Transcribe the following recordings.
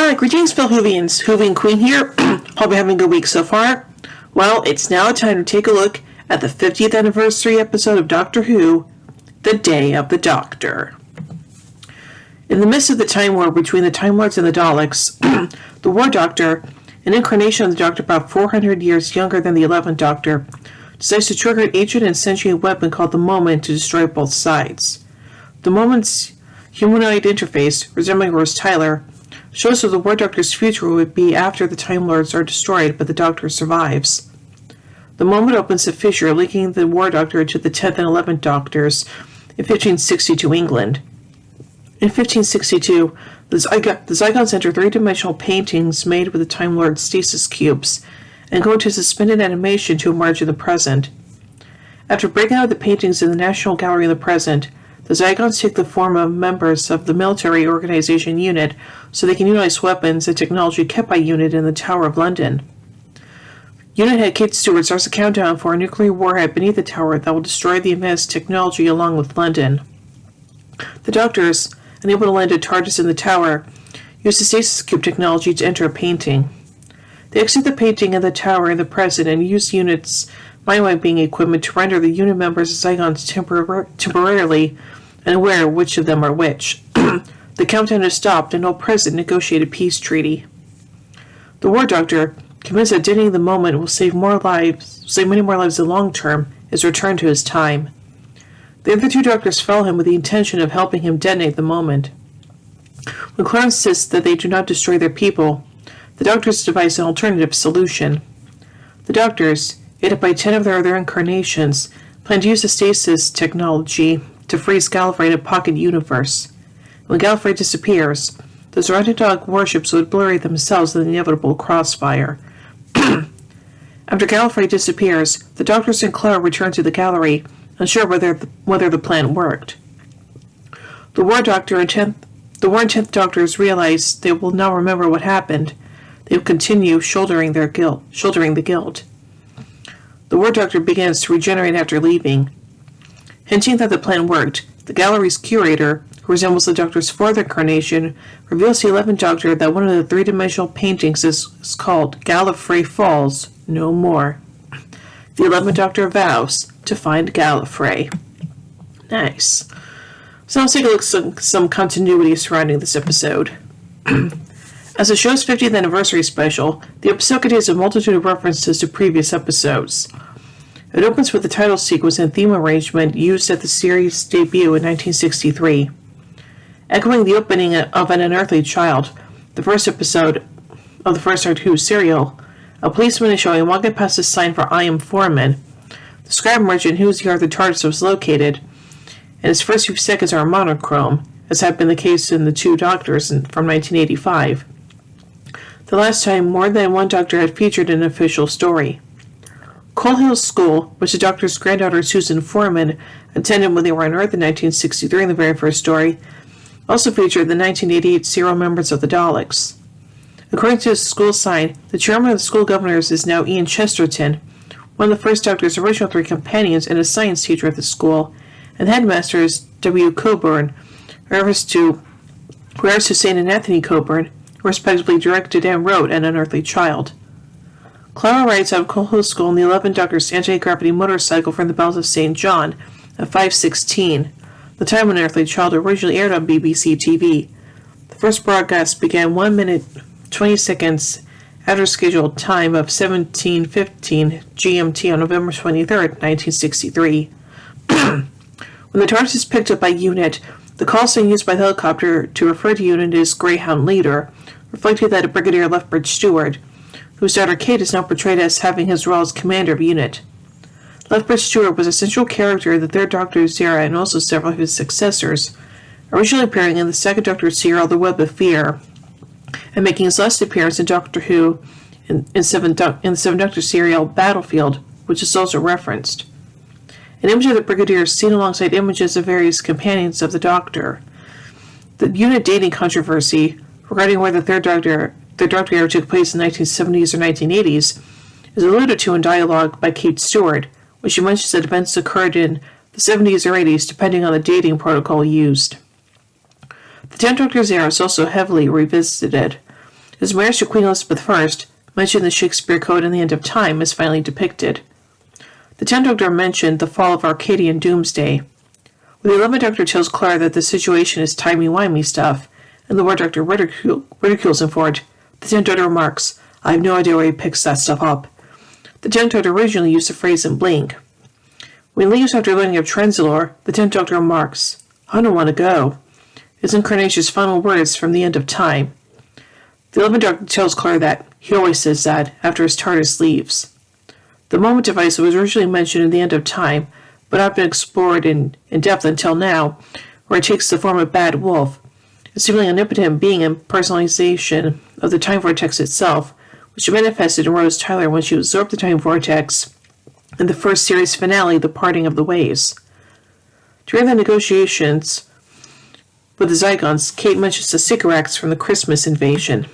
Greetings, fellow Whovians. Whovian Queen here. Hope you're having a good week so far. Well, it's now time to take a look at the 50th anniversary episode of Doctor Who, The Day of the Doctor. In the midst of the time war between the Time Lords and the Daleks, the War Doctor, an incarnation of the Doctor about 400 years younger than the 11th Doctor, decides to trigger an ancient and sentient weapon called the Moment to destroy both sides. The Moment's humanoid interface, resembling Rose Tyler, shows that the War Doctor's future would be after the Time Lords are destroyed, but the Doctor survives. The Moment opens a fissure, linking the War Doctor to the 10th and 11th Doctors in 1562 England. In 1562, the Zygons enter three-dimensional paintings made with the Time Lord's stasis cubes, and go into suspended animation to emerge in the present. After breaking out of the paintings in the National Gallery in the present, the Zygons take the form of members of the military organization UNIT so they can utilize weapons and technology kept by UNIT in the Tower of London. UNIT head Kate Stewart starts a countdown for a nuclear warhead beneath the tower that will destroy the advanced technology along with London. The Doctors, unable to land a TARDIS in the tower, use the stasis cube technology to enter a painting. They exit the painting in the tower in the present and use UNIT's mind-wiping equipment to render the UNIT members of Zygons temporarily unaware which of them are which. The countdown is stopped and all present negotiate a peace treaty. The War Doctor, convinced that detonating the Moment will save many more lives in the long term, is returned to his time. The other two Doctors follow him with the intention of helping him detonate the Moment. When Clara insists that they do not destroy their people, the Doctors devise an alternative solution. The Doctors, aided by 10 of their other incarnations, plan to use the stasis technology to freeze Gallifrey in a pocket universe. When Gallifrey disappears, the Zoratic Dog warships would obliterate themselves in the inevitable crossfire. After Gallifrey disappears, the Doctors and Clara return to the gallery, unsure whether the plan worked. The War and 10th Doctors realize they will now remember what happened. They will continue shouldering the guilt. The War Doctor begins to regenerate after leaving. Hinting that the plan worked, the gallery's curator, who resembles the Doctor's fourth incarnation, reveals to the 11th Doctor that one of the three-dimensional paintings is called Gallifrey Falls No More. The 11th Doctor vows to find Gallifrey. Nice. So let's take a look at some continuity surrounding this episode. As the show's 50th anniversary special, the episode contains a multitude of references to previous episodes. It opens with the title sequence and theme arrangement used at the series' debut in 1963. Echoing the opening of An Unearthly Child, the first episode of the first Doctor Who serial, a policeman is showing walking past a sign for I Am Foreman. The scribe merchant whose yard the TARDIS was located, and its first few seconds are monochrome, as had been the case in the two Doctors from 1985. The last time more than one Doctor had featured in an official story. Coal Hill School, which the Doctor's granddaughter Susan Foreman attended when they were on Earth in 1963 in the very first story, also featured the 1988 serial members of the Daleks. According to the school sign, the chairman of the school governors is now Ian Chesterton, one of the first Doctor's original three companions and a science teacher at the school, and the headmaster is W. Coburn, refers to St. and Anthony Coburn, who respectively directed and wrote An Unearthly Child. Clara rides out of Coal Hill School in the 11th Doctor's anti-gravity motorcycle from the Bells of St. John at 5:16, the time when Unearthly Child originally aired on BBC TV. The first broadcast began 1 minute 20 seconds after scheduled time of 17:15 GMT on November 23, 1963. When the TARDIS is picked up by UNIT, the call sign used by the helicopter to refer to UNIT as Greyhound Leader, reflecting that of Brigadier Lethbridge Stewart, whose daughter Kate is now portrayed as having his role as commander of UNIT. Lethbridge Stewart was a central character in the Third Doctor's era and also several of his successors, originally appearing in the Second Doctor serial The Web of Fear, and making his last appearance in Doctor Who in the Seventh Doctor serial Battlefield, which is also referenced. An image of the Brigadier is seen alongside images of various companions of the Doctor. The UNIT dating controversy regarding whether the Third Doctor era took place in the 1970s or 1980s is alluded to in dialogue by Kate Stewart, when she mentions that events occurred in the 70s or 80s depending on the dating protocol used. The 10th Doctor's era is also heavily revisited. His marriage to Queen Elizabeth I, mentioned in the Shakespeare Code and the End of Time, is finally depicted. The 10th Doctor mentioned the fall of Arcadian doomsday. When the 11th Doctor tells Clara that the situation is timey-wimey stuff, and the War Doctor ridicules him for it, the 10th Doctor remarks, "I have no idea where he picks that stuff up." The 10th Doctor originally used the phrase in Blink. When he leaves after learning of Trenzalore, the 10th Doctor remarks, "I don't want to go." His incarnation's final words from the End of Time. The 11th Doctor tells Clara that he always says that after his TARDIS leaves. The moment device was originally mentioned in the End of Time, but not been explored in depth until now, where it takes the form of Bad Wolf, a seemingly omnipotent being and personalization of the time vortex itself, which manifested in Rose Tyler when she absorbed the time vortex in the first series finale, The Parting of the Ways. During the negotiations with the Zygons, Kate mentions the cigarettes from the Christmas invasion.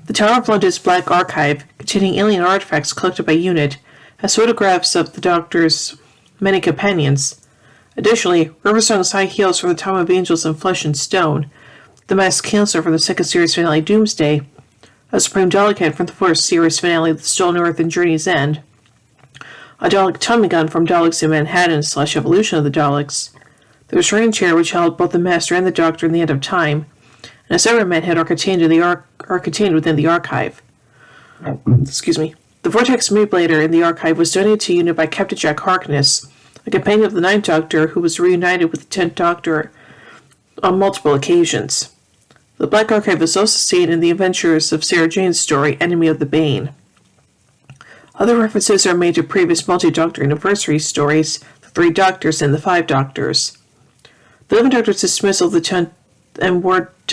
The Tower of London's Black Archive, containing alien artifacts collected by UNIT, has photographs of the Doctor's many companions. Additionally, Riversong's high heels from the Time of Angels in Flesh and Stone, the Masked Cancer from the second series finale Doomsday, a Supreme Dalek head from the first series finale The Stolen Earth and Journey's End, a Dalek Tommy gun from Daleks in Manhattan / Evolution of the Daleks, the restraining chair which held both the Master and the Doctor in the End of Time, and a Cyberman head are contained within the archive. Excuse me. The Vortex Manipulator in the archive was donated to UNIT by Captain Jack Harkness, a companion of the 9th Doctor who was reunited with the 10th Doctor on multiple occasions. The Black Archive is also seen in the adventures of Sarah Jane's story, Enemy of the Bane. Other references are made to previous multi-Doctor anniversary stories, the 3 Doctors and the 5 Doctors. The 11th Doctor's dismissal of the 10th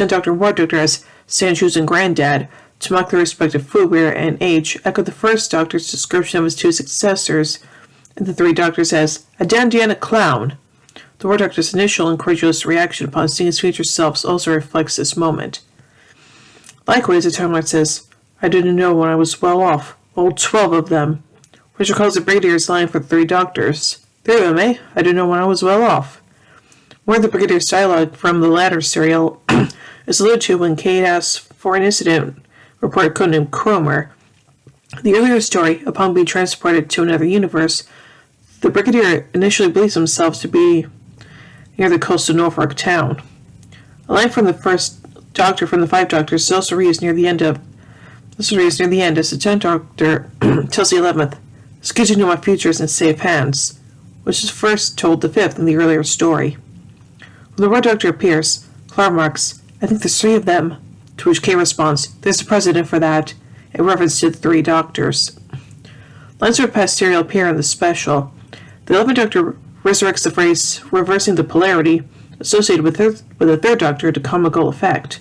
Doctor and War Doctor as Sancho's and Granddad, to mock their respective footwear and age, echoed the first Doctor's description of his 2 successors and the 3 Doctors as a dandiana clown. The War Doctor's initial incredulous reaction upon seeing his future selves also reflects this moment. Likewise, the timeline says, "I didn't know when I was well off. All 12 of them," which recalls the Brigadier's line for the 3 Doctors. 3 of them, eh? I didn't know when I was well off. More of the Brigadier's dialogue from the latter serial is alluded to when Kate asks for an incident report codenamed Cromer. The earlier story, upon being transported to another universe, the Brigadier initially believes himself to be near the coast of Norfolk town. A line from the first Doctor from the 5 Doctors is also reused near the end as the 10th Doctor tells the 11th, "It's good to know my future is in safe hands," which is first told the 5th in the earlier story. When the War Doctor appears, Clara remarks, "I think there's 3 of them," to which Kay responds, "There's a precedent for that," in reference to the 3 Doctors. Lines from past serial appear in the special. The 11th Doctor resurrects the phrase "reversing the polarity" associated with the 3rd Doctor to comical effect.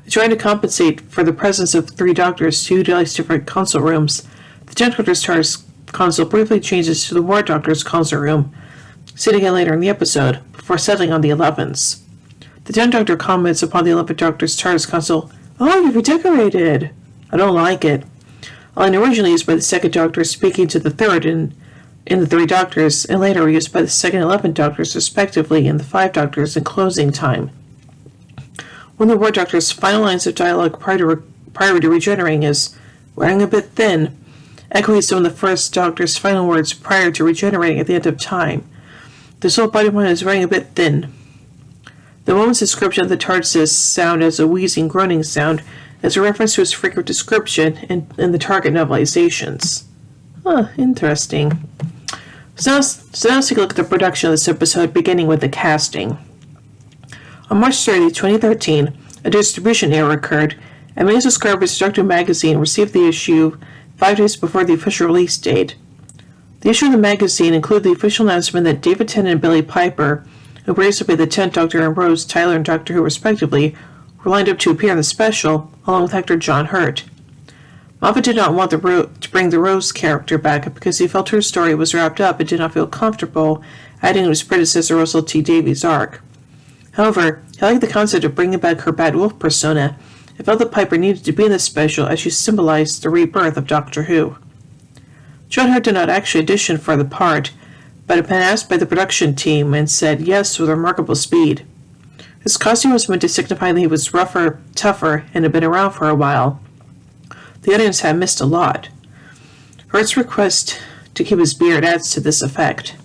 Trying to compensate for the presence of 3 Doctors to utilize different console rooms, the 10th Doctor's TARDIS console briefly changes to the War Doctor's console room, seen again later in the episode, before settling on the 11's. The 10th Doctor comments upon the 11th Doctor's TARDIS console, "Oh, you've redecorated." "I don't like it." A line originally used by the 2nd Doctor speaking to the 3rd in the 3 Doctors, and later used by the 2nd and 11th Doctors respectively in the 5 Doctors in closing time. One of the War Doctor's final lines of dialogue prior to regenerating is, "Wearing a bit thin," echoing some of the first Doctor's final words prior to regenerating at the End of Time. "This whole body of mine is wearing a bit thin." The moment's description of the TARDIS's sound as a wheezing, groaning sound is a reference to his frequent description in the Target novelizations. Interesting. So now let's take a look at the production of this episode, beginning with the casting. On March 30, 2013, a distribution error occurred, and many subscribers to Doctor Magazine received the issue 5 days before the official release date. The issue of the magazine included the official announcement that David Tennant and Billie Piper, who were raised to be the 10th Doctor and Rose Tyler and Doctor Who respectively, were lined up to appear in the special, along with actor John Hurt. Moffat did not want to bring the Rose character back because he felt her story was wrapped up and did not feel comfortable adding to his predecessor Russell T Davies' arc. However, he liked the concept of bringing back her Bad Wolf persona and felt that Piper needed to be in the special as she symbolized the rebirth of Doctor Who. John Hurt did not actually audition for the part, but had been asked by the production team and said yes with remarkable speed. His costume was meant to signify that he was rougher, tougher, and had been around for a while. The audience had missed a lot. Hurt's request to keep his beard adds to this effect.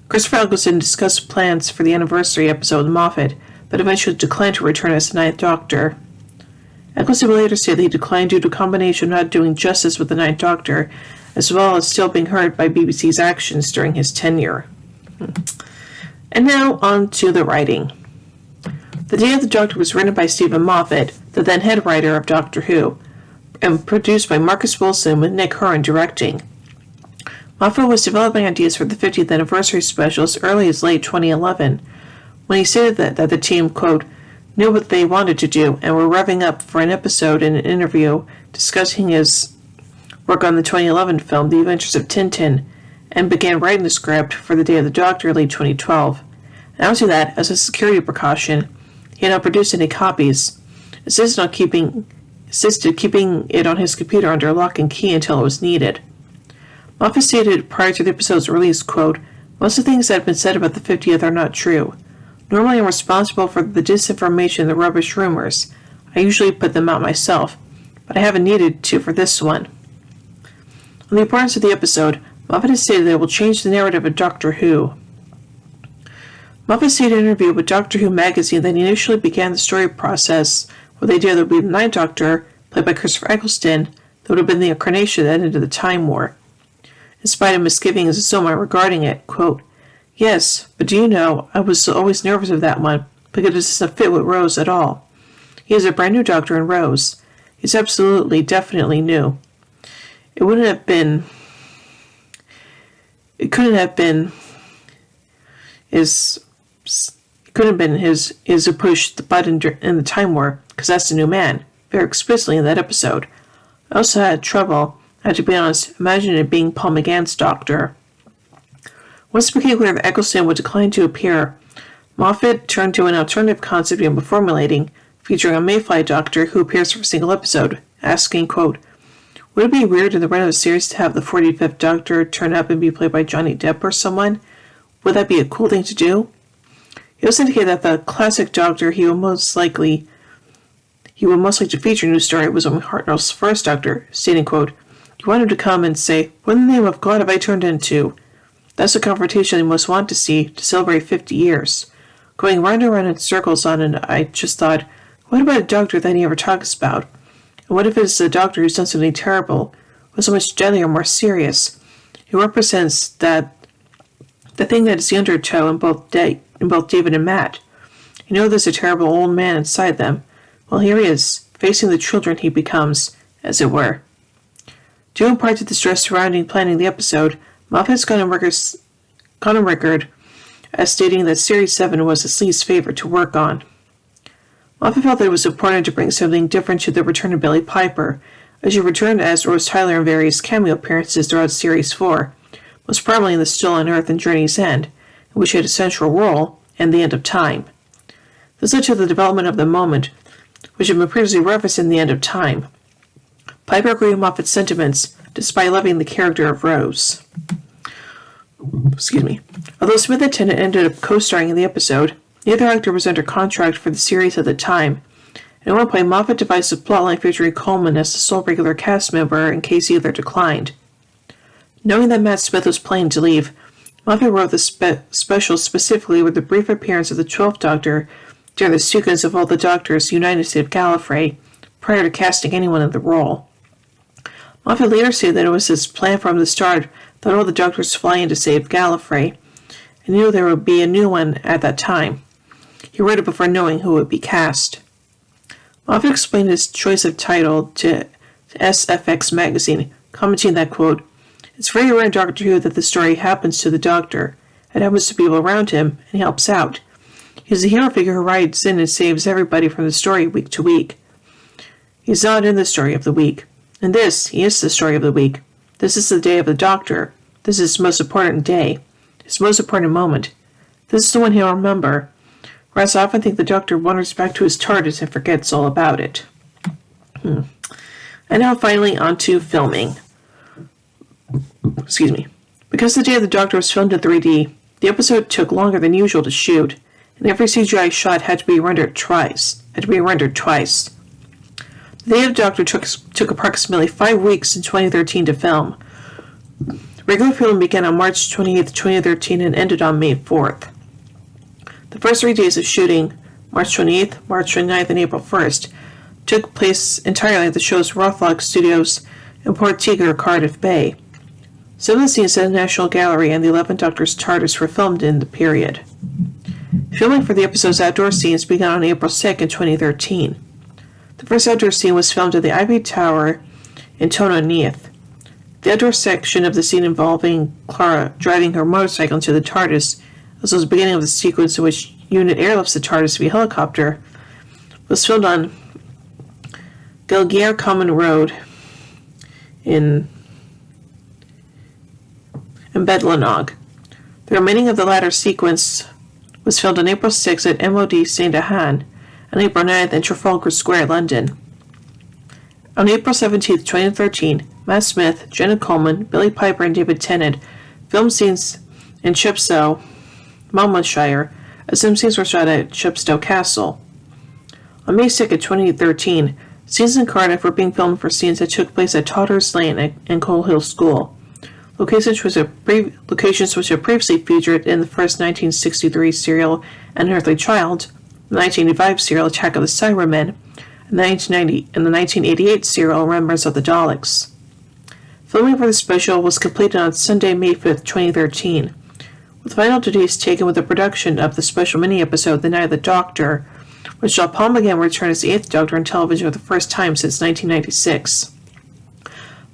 Christopher Eccleston discussed plans for the anniversary episode with Moffat, but eventually declined to return as the Ninth Doctor. Eccleston would later say that he declined due to a combination of not doing justice with the Ninth Doctor, as well as still being hurt by BBC's actions during his tenure. And now on to the writing. The Day of the Doctor was written by Stephen Moffat, the then head writer of Doctor Who, and produced by Marcus Wilson with Nick Curran directing. Moffat was developing ideas for the 50th anniversary special as early as late 2011, when he stated that the team, quote, knew what they wanted to do and were revving up for an episode in an interview discussing his work on the 2011 film The Adventures of Tintin, and began writing the script for The Day of the Doctor in late 2012. And after that, as a security precaution, he had not produced any copies, insisted keeping it on his computer under lock and key until it was needed. Moffat stated prior to the episode's release, quote, most of the things that have been said about the 50th are not true. Normally I'm responsible for the disinformation and the rubbish rumors. I usually put them out myself, but I haven't needed to for this one. On the importance of the episode, Moffat has stated that it will change the narrative of Doctor Who. Moffat stated in an interview with Doctor Who magazine that he initially began the story process with the idea that it would be the Ninth Doctor, played by Christopher Eccleston, that would have been the incarnation that ended the Time War. In spite of misgivings and so on regarding it, quote, yes, but do you know, I was always nervous of that one, because it doesn't fit with Rose at all. He is a brand new Doctor in Rose. He's absolutely, definitely new. It couldn't have been his to push the button in the Time War, because that's the new man, very explicitly in that episode. I also had trouble, I have to be honest, imagining it being Paul McGann's Doctor. Once it became clear that Eccleston would decline to appear, Moffat turned to an alternative concept he had been formulating, featuring a Mayfly Doctor who appears for a single episode, asking, quote, would it be weird in the run of the series to have the 45th Doctor turn up and be played by Johnny Depp or someone? Would that be a cool thing to do? He also indicated that the classic Doctor he would most likely to feature in the new story was Owen Hartnell's first Doctor, stating, quote, you want him to come and say, what in the name of God have I turned into? That's the confrontation they most want to see to celebrate 50 years. Going round and round in circles on it, I just thought, what about a Doctor that he never talks about? And what if it's a Doctor who's done something terrible, or so much deadlier, more serious? He represents the thing that is the undertow in both David and Matt. You know there's a terrible old man inside them. Well, here he is, facing the children he becomes, as it were. Due in part to the stress surrounding planning the episode, Moffat has gone on record as stating that Series 7 was his least favorite to work on. Moffat felt that it was important to bring something different to the return of Billie Piper, as she returned as Rose Tyler in various cameo appearances throughout Series 4, most prominently in The Still on Earth and Journey's End, in which she had a central role, and The End of Time. This led to the development of the moment, which had been previously referenced in The End of Time. Piper agreed with Moffat's sentiments, despite loving the character of Rose. Although Smith and Tennant ended up co-starring in the episode, neither actor was under contract for the series at the time, and at one point Moffat devised a plotline featuring Coleman as the sole regular cast member in case either declined. Knowing that Matt Smith was planning to leave, Moffat wrote the special specifically with the brief appearance of the 12th Doctor during the sequence of all the Doctors united to save Gallifrey, prior to casting anyone in the role. Moffat later said that it was his plan from the start that all the Doctors fly in to save Gallifrey, and knew there would be a new one at that time. He wrote it before knowing who would be cast. Moffat explained his choice of title to SFX magazine, commenting that, quote, it's very rare in Doctor Who that the story happens to the Doctor. It happens to people around him, and he helps out. He's a hero figure who rides in and saves everybody from the story week to week. He's not in the story of the week. In this, he is the story of the week. This is the day of the Doctor. This is his most important day. His most important moment. This is the one he'll remember. Whereas I often think the Doctor wanders back to his TARDIS and forgets all about it. And now finally on to filming. Because The Day of the Doctor was filmed in 3D, the episode took longer than usual to shoot. and every CGI shot had to be rendered twice. The Day of the Doctor took approximately 5 weeks in 2013 to film. Regular filming began on March 28, 2013 and ended on May 4th. The first 3 days of shooting, March 28th, March 29th, and April 1st, took place entirely at the show's Rothlock Studios in Portiga, Cardiff Bay. Some of the scenes at the National Gallery and the 11th Doctor's TARDIS were filmed in the period. Filming for the episode's outdoor scenes began on April 2nd, 2013. The first outdoor scene was filmed at the Ivy Tower in Tono Neath. The outdoor section of the scene involving Clara driving her motorcycle into the TARDIS, as well as the beginning of the sequence in which Unit airlifts the TARDIS via helicopter, was filmed on Gilgare Common Road in Bedlanog. The remaining of the latter sequence was filmed on April 6th at MOD St. Ahan and April 9th in Trafalgar Square, London. On April 17, 2013, Matt Smith, Jenna Coleman, Billy Piper, and David Tennant filmed scenes in Chepstow, Monmouthshire, as some scenes were shot at Chepstow Castle. On May 2, 2013, scenes in Cardiff were being filmed for scenes that took place at Totter's Lane and Coal Hill School, locations which had previously featured in the first 1963 serial An Earthly Child, the 1985 serial Attack of the Cybermen, and the 1988 serial Remembrance of the Daleks. Filming for the special was completed on Sunday, May 5, 2013, with final days taken with the production of the special mini-episode The Night of the Doctor, which saw Paul McGann return as the 8th Doctor on television for the first time since 1996.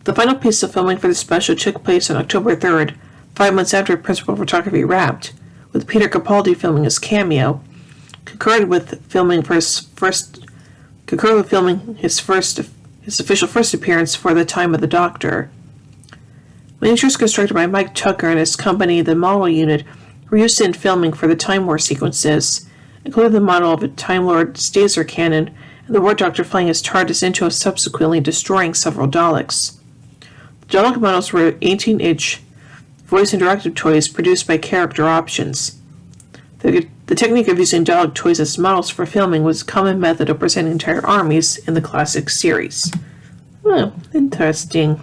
The final piece of filming for the special took place on October 3rd, 5 months after principal photography wrapped, with Peter Capaldi filming his cameo, concurred with filming his official first appearance for The Time of the Doctor. Miniatures constructed by Mike Tucker and his company, the Model Unit, were used in filming for the Time War sequences, including the model of a Time Lord Staser cannon and the War Doctor flying his TARDIS into and subsequently destroying several Daleks. The Dalek models were 18-inch voice interactive toys produced by Character Options. The technique of using Dalek toys as models for filming was a common method of presenting entire armies in the classic series. Oh, interesting.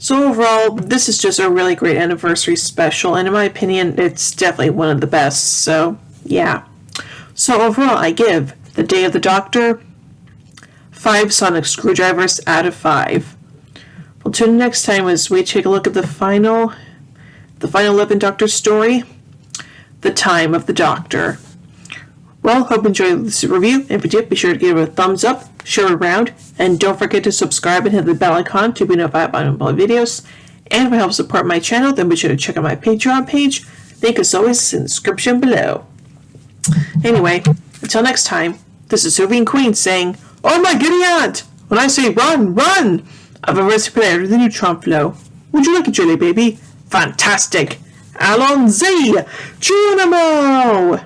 So overall, this is just a really great anniversary special, and in my opinion, it's definitely one of the best, so yeah. So overall, I give The Day of the Doctor 5 sonic screwdrivers out of 5. Well, tune in next time as we take a look at the final 11th Doctor story, The Time of the Doctor. Well, hope you enjoyed this review. If you did, be sure to give it a thumbs up, share it around, and don't forget to subscribe and hit the bell icon to be notified about my videos. And if you help support my channel, then be sure to check out my Patreon page. Link is always in the description below. Anyway, until next time, this is Sylvian Queen saying, "Oh my giddy aunt! When I say run, run! I've a recipe for the neutron flow. Would you like it, Jelly Baby? Fantastic! Allons-y! Geronimo!"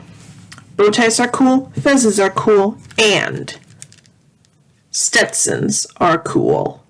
Bow ties are cool, fezzes are cool, and Stetsons are cool.